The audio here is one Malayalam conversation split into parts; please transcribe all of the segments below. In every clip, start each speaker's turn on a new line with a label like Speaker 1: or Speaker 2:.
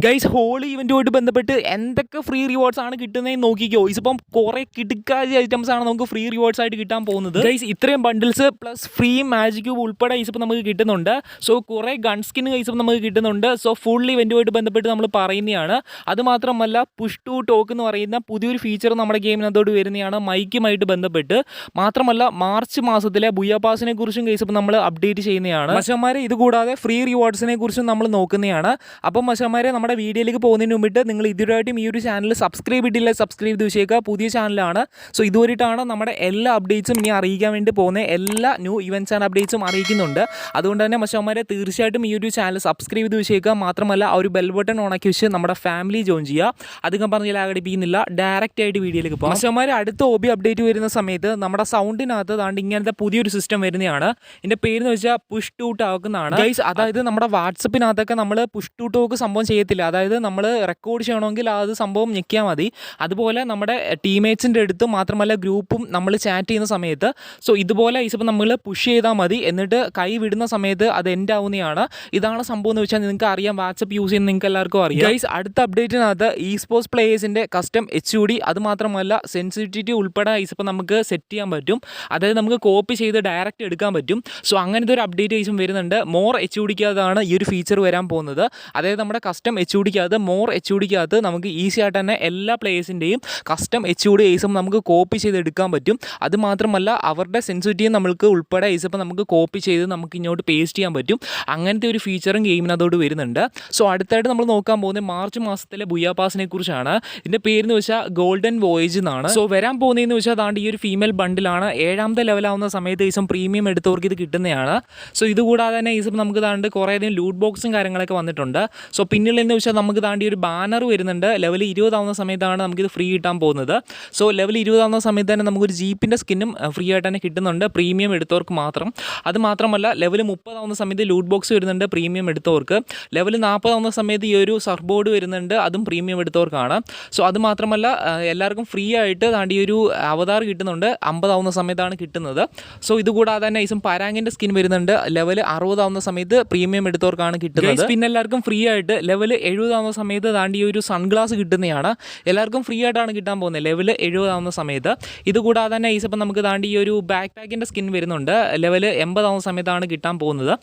Speaker 1: ഗൈസ് ഹോളി ഇവൻറ്റുമായിട്ട് ബന്ധപ്പെട്ട് എന്തൊക്കെ ഫ്രീ റിവാർഡ്സ് ആണ് കിട്ടുന്നതെന്ന് നോക്കിക്കോ. ഇപ്പം കുറേ കിടുക്കാതി ഐറ്റംസ് ആണ് നമുക്ക് ഫ്രീ റിവാർഡ്സ് ആയിട്ട് കിട്ടാൻ പോകുന്നത്. ഗൈസ് ഇത്രയും bundles plus free magic cube ഉൾപ്പെടെ ഇപ്പം നമുക്ക് കിട്ടുന്നുണ്ട്. സോ കുറേ ഗൺ സ്കിൻ ഗൈസ് നമുക്ക് കിട്ടുന്നുണ്ട്. സോ ഫുൾ ഇവൻറ്റുമായിട്ട് ബന്ധപ്പെട്ട് നമ്മൾ പറയുന്നതാണ്. അതുമാത്രമല്ല പുഷ് ടു ടോക്ക് എന്ന് പറയുന്ന പുതിയൊരു ഫീച്ചർ നമ്മുടെ ഗെയിമിനകത്തോട് വരുന്നതാണ് മൈക്കുമായിട്ട് ബന്ധപ്പെട്ട്. മാത്രമല്ല മാർച്ച് മാസത്തിലെ ബുയാപാസിനെ കുറിച്ചും ഗൈസ് ഇപ്പം നമ്മൾ അപ്ഡേറ്റ് ചെയ്യുന്നതാണ്. മച്ചന്മാരെ ഇതുകൂടാതെ ഫ്രീ റിവാർഡ്സിനെ കുറിച്ചും നമ്മൾ നോക്കുന്നതാണ്. അപ്പം മച്ചന്മാരെ നമ്മുടെ വീഡിയോയിലേക്ക് പോകുന്നതിന് മുമ്പിട്ട് നിങ്ങൾ ഇതുവരെയായിട്ടും ഈ ഒരു ചാനൽ സബ്സ്ക്രൈബ് ചെയ്തില്ല, സബ്സ്ക്രൈബ് ചെയ്ത് വെച്ചേക്കുക. പുതിയ ചാനലാണ്. സോ ഇതുവരെയായിട്ടാണ് നമ്മുടെ എല്ലാ അപ്ഡേറ്റ്സും ഇനി അറിയിക്കാൻ വേണ്ടി പോകുന്നത്. എല്ലാ ന്യൂ ഇവൻറ്റ്സ് ആൻഡ് അപ്ഡേറ്റ്സും അറിയിക്കുന്നുണ്ട്. അതുകൊണ്ട് തന്നെ മച്ചന്മാരെ തീർച്ചയായിട്ടും ഈ ഒരു ചാനൽ സബ്സ്ക്രൈബ് ചെയ്ത് വെച്ചേക്കുക. മാത്രമല്ല ആ ഒരു ബെൽ ബട്ടൺ ഓണാക്കി വെച്ച് നമ്മുടെ ഫാമിലി ജോയിൻ ചെയ്യുക. അധികം പറഞ്ഞാൽ ആഘടിപ്പിക്കുന്നില്ല, ഡയറക്റ്റ് ആയിട്ട് വീഡിയോയിലേക്ക് പോകാം. മച്ചന്മാരെ അടുത്ത OB അപ്ഡേറ്റ് വരുന്ന സമയത്ത് നമ്മുടെ സൗണ്ടിനകത്ത് താണ്ട് ഇങ്ങനത്തെ പുതിയൊരു സിസ്റ്റം വരുന്നതാണ്. ഇതിൻ്റെ പേരെന്ന് വെച്ചാൽ പുഷ് ടു ടോക്ക് എന്നാണ് ഗൈസ്. അതായത് നമ്മുടെ വാട്സപ്പിനകത്തൊക്കെ നമ്മൾ പുഷ് ടു ടോക്ക് സംഭവം ചെയ്യത്തില്ല. അതായത് നമ്മൾ റെക്കോർഡ് ചെയ്യണമെങ്കിൽ അത് സംഭവം ഞെക്കിയാൽ മതി. അതുപോലെ നമ്മുടെ ടീമേറ്റ്സിൻ്റെ അടുത്തും മാത്രമല്ല ഗ്രൂപ്പും നമ്മൾ ചാറ്റ് ചെയ്യുന്ന സമയത്ത് സോ ഇതുപോലെ ഇപ്പം നമ്മൾ പുഷ് ചെയ്താൽ മതി. എന്നിട്ട് കൈ വിടുന്ന സമയത്ത് അത് എൻഡ് ആവുന്നതാണ്. ഇതാണ് സംഭവം എന്ന് വെച്ചാൽ നിങ്ങൾക്ക് അറിയാം, വാട്സപ്പ് യൂസ് ചെയ്യുന്ന നിങ്ങൾക്ക് എല്ലാവർക്കും അറിയാം ഗൈസ്. അടുത്ത അപ്ഡേറ്റിനകത്ത് സ്പോർട്സ് പ്ലേയേഴ്സിൻ്റെ കസ്റ്റം HUD അതുമാത്രമല്ല സെൻസിറ്റിവിറ്റി ഉൾപ്പെടെ ഇപ്പം നമുക്ക് സെറ്റ് ചെയ്യാൻ പറ്റും. അതായത് നമുക്ക് കോപ്പി ചെയ്ത് ഡയറക്റ്റ് എടുക്കാൻ പറ്റും. സോ അങ്ങനത്തെ ഒരു അപ്ഡേറ്റ് ഗൈസും വരുന്നുണ്ട്. മോർ HUDക്കകത്താണ് ഈ ഒരു ഫീച്ചർ വരാൻ പോകുന്നത്. അതായത് നമ്മുടെ കസ്റ്റം HUDക്കകത്ത് മോർ HUDക്കകത്ത് നമുക്ക് ഈസി ആയിട്ട് തന്നെ എല്ലാ പ്ലേയേഴ്സിൻ്റെയും കസ്റ്റം HUD ഏസും നമുക്ക് കോപ്പി ചെയ്ത് എടുക്കാൻ പറ്റും. അതുമാത്രമല്ല അവരുടെ സെൻസിറ്റിവിറ്റി നമ്മൾക്ക് ഉൾപ്പെടെ ഏസിപ്പം നമുക്ക് കോപ്പി ചെയ്ത് നമുക്ക് ഇങ്ങോട്ട് പേസ്റ്റ് ചെയ്യാൻ പറ്റും. അങ്ങനത്തെ ഒരു ഫീച്ചറും ഗെയിമിനകത്തോട് വരുന്നുണ്ട്. സോ അടുത്തായിട്ട് നമ്മൾ നോക്കാൻ പോകുന്നത് മാർച്ച് മാസത്തിലെ ബുയാപാസിനെ കുറിച്ചാണ്. ഇതിൻ്റെ പേരെന്ന് വെച്ചാൽ ഗോൾഡൻ വോയേജ് എന്നാണ്. സോ വരാൻ പോകുന്നതെന്ന് വെച്ചാൽ അതാണ്ട് ഈ ഒരു ഫീമെയിൽ ബണ്ടിലാണ്. 7ാമത്തെ ലെവലാവുന്ന സമയത്ത് ഈസം പ്രീമിയം എടുത്തവർക്ക് ഇത് കിട്ടുന്നതാണ്. സോ ഇതുകൂടാതെ തന്നെ ഈസം നമുക്ക് താണ്ട് കുറേയധികം ലൂട്ട് ബോക്സും കാര്യങ്ങളൊക്കെ വന്നിട്ടുണ്ട്. സോ പിന്നിൽ എന്ന് വെച്ചാൽ നമുക്ക് താണ്ടി ഒരു ബാനർ വരുന്നുണ്ട്. ലെവൽ 20 ആവുന്ന സമയത്താണ് നമുക്കിത് ഫ്രീ കിട്ടാൻ പോകുന്നത്. സോ ലെവൽ 20 ആവുന്ന സമയത്ത് തന്നെ നമുക്കൊരു ജീപ്പിൻ്റെ സ്കിന്നും ഫ്രീ ആയിട്ട് തന്നെ കിട്ടുന്നുണ്ട്, പ്രീമിയം എടുത്തവർക്ക് മാത്രം. അത് മാത്രമല്ല ലെവൽ 30 ആവുന്ന സമയത്ത് ലൂട്ട് ബോക്സ് വരുന്നുണ്ട് പ്രീമിയം എടുത്തവർക്ക്. ലെവൽ 40 ആവുന്ന സമയത്ത് ഈ ഒരു സർഫ് ബോർഡ് വരുന്നുണ്ട്, അതും പ്രീമിയം എടുത്തവർക്കാണ്. സോ അത് മാത്രമല്ല എല്ലാവർക്കും ഫ്രീ ആയിട്ട് താണ്ടി ഒരു അവതാർ കിട്ടുന്നുണ്ട്. 50 ആവുന്ന സമയത്താണ് കിട്ടുന്നത്. സോ ഇതുകൂടാതെ തന്നെ ഈസം പരാങ്ങിൻ്റെ സ്കിൻ വരുന്നുണ്ട്. ലെവൽ 60 ആവുന്ന സമയത്ത് പ്രീമിയം എടുത്തവർക്കാണ് കിട്ടുന്നത്. പിന്നെ എല്ലാവർക്കും ഫ്രീ ആയിട്ട് ലെവൽ 70 ആവുന്ന സമയത്ത് താണ്ടി ഒരു സൺഗ്ലാസ് കിട്ടുന്നതാണ്. എല്ലാവർക്കും ഫ്രീ ആയിട്ടാണ് കിട്ടാൻ പോകുന്നത് ലെവൽ 70 ആവുന്ന സമയത്ത്. ഇതുകൂടാതെ തന്നെ ഈസപ്പം നമുക്ക് താണ്ടി ഈ ഒരു ബാക്ക് പാക്കിൻ്റെ സ്കിൻ വരുന്നുണ്ട്. ലെവൽ 80 ആവുന്ന സമയത്താണ് കിട്ടാൻ പോകുന്നത്.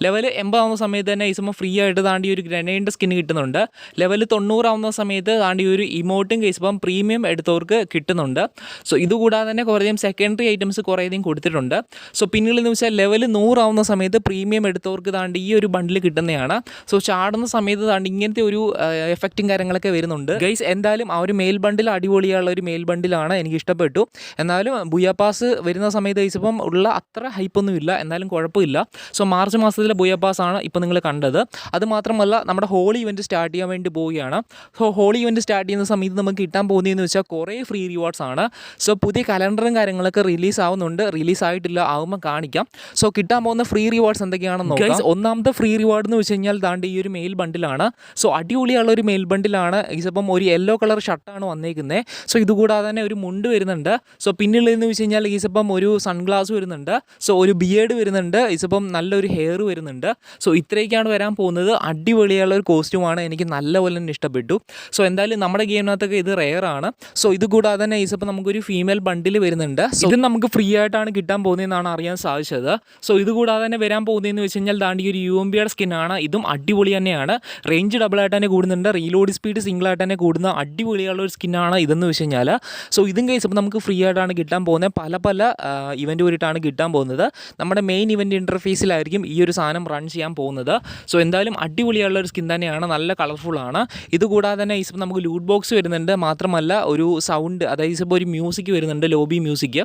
Speaker 1: ലെവൽ 80 ആവുന്ന സമയത്ത് തന്നെ ഈസപ്പം ഫ്രീ ആയിട്ട് താണ്ടി ഒരു ഗ്രനേഡിൻ്റെ സ്കിൻ കിട്ടുന്നുണ്ട്. ലെവൽ 90 ആവുന്ന സമയത്ത് താണ്ടി ഒരു ഇമോട്ടും കേസിപ്പം പ്രീമിയം എടുത്തവർക്ക് കിട്ടുന്നുണ്ട്. സോ ഇതുകൂടാതെ തന്നെ കുറേയധികം സെക്കൻഡറി ഐറ്റംസ് കുറേയധികം കൊടുത്തിട്ടുണ്ട്. സോ പിന്നീട് എന്ന് വെച്ചാൽ ലെവൽ 100 ആവുന്ന സമയത്ത് പ്രീമിയം എടുത്തവർക്ക് താണ്ടി ഈ ഒരു ബണ്ടിൽ കിട്ടുന്നതാണ്. സോ ചാടുന്ന സമയത്ത് താണ്ടി ഇങ്ങനത്തെ ഒരു എഫക്റ്റും കാര്യങ്ങളൊക്കെ വരുന്നുണ്ട് ഗൈസ്. എന്തായാലും ആ ഒരു മെയിൽ ബണ്ടിൽ അടിപൊളിയുള്ള ഒരു മെയിൽ ബണ്ടിലാണ്, എനിക്ക് ഇഷ്ടപ്പെട്ടു. എന്നാലും ബുയാപാസ് വരുന്ന സമയത്ത് ഗൈസ് ഇപ്പം ഉള്ള അത്ര ഹൈപ്പൊന്നും ഇല്ല, എന്നാലും കുഴപ്പമില്ല. സോ മാർച്ച് മാസത്തിലെ ബുയാപാസ് ആണ് ഇപ്പം നിങ്ങൾ കണ്ടത്. അതുമാത്രമല്ല നമ്മുടെ ഹോളി ഇവൻറ്റ് സ്റ്റാർട്ട് ചെയ്യാൻ വേണ്ടി പോവുകയാണ്. സോ ഹോളി ഇവൻറ്റ് സ്റ്റാർട്ട് ചെയ്യുന്ന സമയത്ത് നമുക്ക് കിട്ടാൻ പോകുന്നതെന്ന് വെച്ചാൽ കുറേ ഫ്രീ റിവാർഡ്സ് ആണ്. സോ പുതിയ കലണ്ടറും കാര്യങ്ങളൊക്കെ റിലീസ് ആവുന്നുണ്ട്, റിലീസ് ആയിട്ടില്ല, ആവുമ്പോൾ കാണിക്കാം. സോ കിട്ടാൻ പോകുന്ന ഫ്രീ റിവാർഡ്സ് എന്തൊക്കെയാണെന്ന് നോക്കാം. ഒന്നാമത്തെ ഫ്രീ റിവാർഡ് എന്ന് വെച്ച് കഴിഞ്ഞാൽ താണ്ടി ഈ ഒരു മെയിൽ ബണ്ടിലാണ്. സോ അടിപൊളിയുള്ള ഒരു മെയിൽ ബണ്ടിലാണ്. ഇതിപ്പം ഒരു യെല്ലോ കളർ ഷർട്ടാണ് വന്നേക്കുന്നത്. സോ ഇതുകൂടാതെ തന്നെ ഒരു മുണ്ട് വരുന്നുണ്ട്. സോ പിന്നിലെന്ന് വെച്ച് കഴിഞ്ഞാൽ ഈസപ്പം ഒരു സൺഗ്ലാസ് വരുന്നുണ്ട്. സോ ഒരു ബിയേഡ് വരുന്നുണ്ട്. ഈസപ്പം നല്ലൊരു ഹെയർ വരുന്നുണ്ട്. സോ ഇത്രയൊക്കെയാണ് വരാൻ പോകുന്നത്. അടിപൊളിയുള്ള ഒരു കോസ്റ്റ്യൂമാണ്, എനിക്ക് നല്ലപോലെ തന്നെ ഇഷ്ടപ്പെട്ടു. സോ എന്തായാലും നമ്മുടെ ഗെയിമിനകത്തൊക്കെ ഇത് റെയർ ആണ്. സോ ഇതുകൂടാതെ തന്നെ ഈസപ്പം നമുക്കൊരു ഫീമെയിൽ ബണ്ടിൽ വരുന്നുണ്ട്. ഇത് നമുക്ക് ഫ്രീ ആയിട്ടാണ് കിട്ടാൻ പോകുന്നതെന്നാണ് അറിയാൻ സാധിച്ചത്. സോ ഇതുകൂടാതെ തന്നെ വരാൻ പോകുന്നതെന്ന് വെച്ച് കഴിഞ്ഞാൽ താണ്ടി ഒരു UMBയുടെ സ്കിന്നാണ്. ഇതും അടിപൊളി തന്നെയാണ്. റേഞ്ച് ഡബിൾ ആയിട്ട് തന്നെ കൂടുന്നുണ്ട്, റീലോഡ് സ്പീഡ് സിംഗിൾ ആയിട്ട് തന്നെ കൂടുന്ന അടിപൊളിയുള്ള ഒരു സ്കിന്നാണ് ഇതെന്ന് വെച്ച് കഴിഞ്ഞാൽ. സോ ഇതും കേസ് ഇപ്പോൾ നമുക്ക് ഫ്രീ ആയിട്ടാണ് കിട്ടാൻ പോകുന്നത്. പല ഇവൻറ്റ് വരെയായിട്ടാണ് കിട്ടാൻ പോകുന്നത്. നമ്മുടെ മെയിൻ ഇവൻറ്റ് ഇൻ്റർഫേസിലായിരിക്കും ഈ ഒരു സാധനം റൺ ചെയ്യാൻ പോകുന്നത്. സോ എന്തായാലും അടിപൊളിയുള്ള ഒരു സ്കിൻ തന്നെയാണ്, നല്ല കളർഫുള്ളാണ്. ഇതുകൂടാതെ തന്നെ ഇപ്പോൾ നമുക്ക് ലൂട്ട് ബോക്സ് വരുന്നുണ്ട്. മാത്രമല്ല ഒരു സൗണ്ട്, അതായത് ഇപ്പോൾ ഒരു മ്യൂസിക് വരുന്നുണ്ട്, lobby music.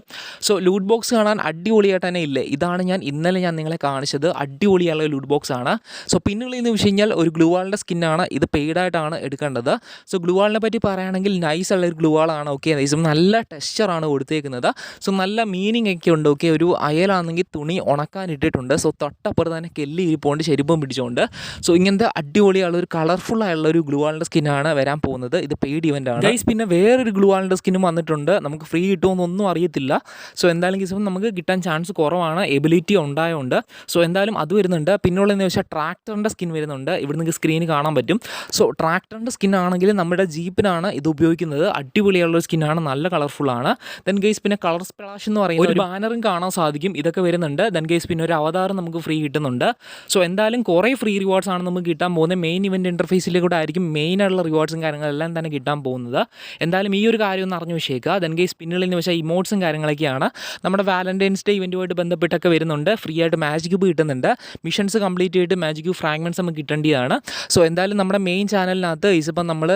Speaker 1: So loot box കാണാൻ അടിപൊളിയായിട്ട് തന്നെ ഇല്ലേ. ഇതാണ് ഇന്നലെ ഞാൻ നിങ്ങളെ കാണിച്ചത്. അടിപൊളിയുള്ള ലൂട്ട് ബോക്സ് ആണ്. സോ പിന്നുള്ളതെന്ന് വെച്ച് കഴിഞ്ഞാൽ ഒരു ഗ്ലൂ വാളിൻ്റെ സ്കിന്നാണ്. ഇത് പെയ്ഡായിട്ടാണ് എടുക്കേണ്ടത്. സോ ഗ്ലൂ വാളിനെ പറ്റി പറയുകയാണെങ്കിൽ നൈസ് ഉള്ളൊരു ഗ്ലൂ വാളാണ്. ഓക്കെ, നല്ല ടെക്സ്ചറാണ് കൊടുത്തേക്കുന്നത്. സോ നല്ല മീനിങ് ഒക്കെ ഉണ്ട്. ഓക്കെ, ഒരു അയലാണെങ്കിൽ തുണി ഉണക്കാൻ ഇട്ടിട്ടുണ്ട്. സോ തൊട്ടപ്പുറത്ത് തന്നെ കെല്ലി ഇരിപ്പുണ്ട് ചെരുപ്പും പിടിച്ചുകൊണ്ട്. സോ ഇങ്ങനത്തെ അടിപൊളിയുള്ള ഒരു കളർഫുൾ ആയുള്ള ഒരു ഗ്ലൂ വാളിൻ്റെ സ്കിന്നാണ് വരാൻ പോകുന്നത്. ഇത് പെയ്ഡ് ഇവൻ്റ് ആണ് ഗൈസ്. പിന്നെ വേറൊരു ഗ്ലൂ വാളിൻ്റെ സ്കിന്നും വന്നിട്ടുണ്ട്. നമുക്ക് ഫ്രീ കിട്ടുമെന്നൊന്നും അറിയത്തില്ല. സോ എന്തായാലും ഗൈസ് നമുക്ക് കിട്ടാൻ ചാൻസ് കുറവാണ്, എബിലിറ്റി ഉണ്ടായതുകൊണ്ട്. സോ എന്തായാലും അത് വരുന്നുണ്ട്. പിന്നുള്ളതെന്ന് വെച്ചാൽ ട്രാക്ടറിൻ്റെ സ്കിൻ വരുന്നുണ്ട്. ഇവിടെ നിങ്ങൾക്ക് സ്ക്രീൻ കാണാൻ പറ്റും. സോ ട്രാക്ടറിൻ്റെ സ്കിന്നാണെങ്കിൽ നമ്മുടെ ജീപ്പിനാണ് ഇത് ഉപയോഗിക്കുന്നത്. അടിപൊളിയുള്ളൊരു സ്കിന്നാണ്, നല്ല കളർഫുള്ളാണ്. ദെൻ ഗൈസ് പിന്നെ കളർ സ്പ്ലാഷ് എന്ന് പറയുന്ന ഒരു ബാനറും കാണാൻ സാധിക്കും. ഇതൊക്കെ വരുന്നുണ്ട്. ദെൻ ഗൈസ് പിന്നെ ഒരു അവതാരം നമുക്ക് ഫ്രീ കിട്ടുന്നുണ്ട്. സോ എന്തായാലും കുറേ ഫ്രീ റിവാർഡ്സ് ആണ് നമുക്ക് കിട്ടാൻ പോകുന്നത്. മെയിൻ ഇവൻറ്റ് ഇൻ്റർഫേസിലേക്കൂടെ ആയിരിക്കും മെയിനായിട്ടുള്ള റിവാർഡ്സും കാര്യങ്ങളെല്ലാം തന്നെ കിട്ടാൻ പോകുന്നത്. എന്തായാലും ഈ ഒരു കാര്യം ഒന്ന് അറിഞ്ഞു വെച്ചേക്കുക. ദെൻ ഗൈസ് പിന്നിലെന്ന് വെച്ചാൽ ഇമോട്ട്സും കാര്യങ്ങളൊക്കെയാണ് നമ്മുടെ വാലന്റൈൻസ് ഡേ ഇവൻറ്റുമായിട്ട് ബന്ധപ്പെട്ടൊക്കെ വരുന്നുണ്ട്. ഫ്രീ ആയിട്ട് മാജിക് ക്യൂബ് കിട്ടുന്നുണ്ട്. മിഷൻസ് കംപ്ലീറ്റ് ചെയ്തിട്ട് മാജിക് ക്യൂബ് ഫ്രാഗ്മെൻറ്റ്സ് നമുക്ക് കിട്ടേണ്ടതാണ്. സോ എന്തായാലും നമ്മുടെ മെയിൻ ചാനലിനകത്ത് ഇപ്പം നമ്മൾ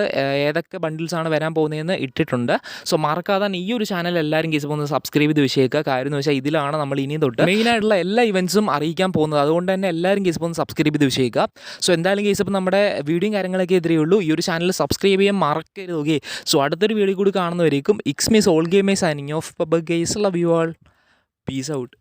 Speaker 1: ഏതൊക്കെ ബണ്ടിൽസാണ് വരാൻ പോകുന്നതെന്ന് ഇട്ടിട്ടുണ്ട്. സോ മറക്കാതെ ഈ ഒരു ചാനൽ എല്ലാവരും കേസ് ഒന്ന് സബ്സ്ക്രൈബ് ചെയ്ത് വെച്ചേക്കുക. കാര്യം എന്ന് വെച്ചാൽ ഇതിലാണ് നമ്മൾ ഇനി തൊട്ട് മെയിനായിട്ടുള്ള എല്ലാ ഇവൻറ്റ്സും അറിയിക്കാൻ പോകുന്നത്. അതുകൊണ്ട് തന്നെ എല്ലാവരും കേസ് ഒന്ന് സബ്സ്ക്രൈബ് ചെയ്ത് വെച്ചേക്കുക. സോ എന്തായാലും കേസ് ഇപ്പം നമ്മുടെ വീഡിയോയും കാര്യങ്ങളൊക്കെ എതിരേ ഉള്ളൂ. ഈ ഒരു ചാനൽ സബ്സ്ക്രൈബ് ചെയ്യാൻ മറക്കരുത്. ഓക്കെ, സോ അടുത്തൊരു വീഡിയോ കൂടി കാണുന്നവരേക്കും it's me soul gamers signing off. Bye guys, love you all, peace out.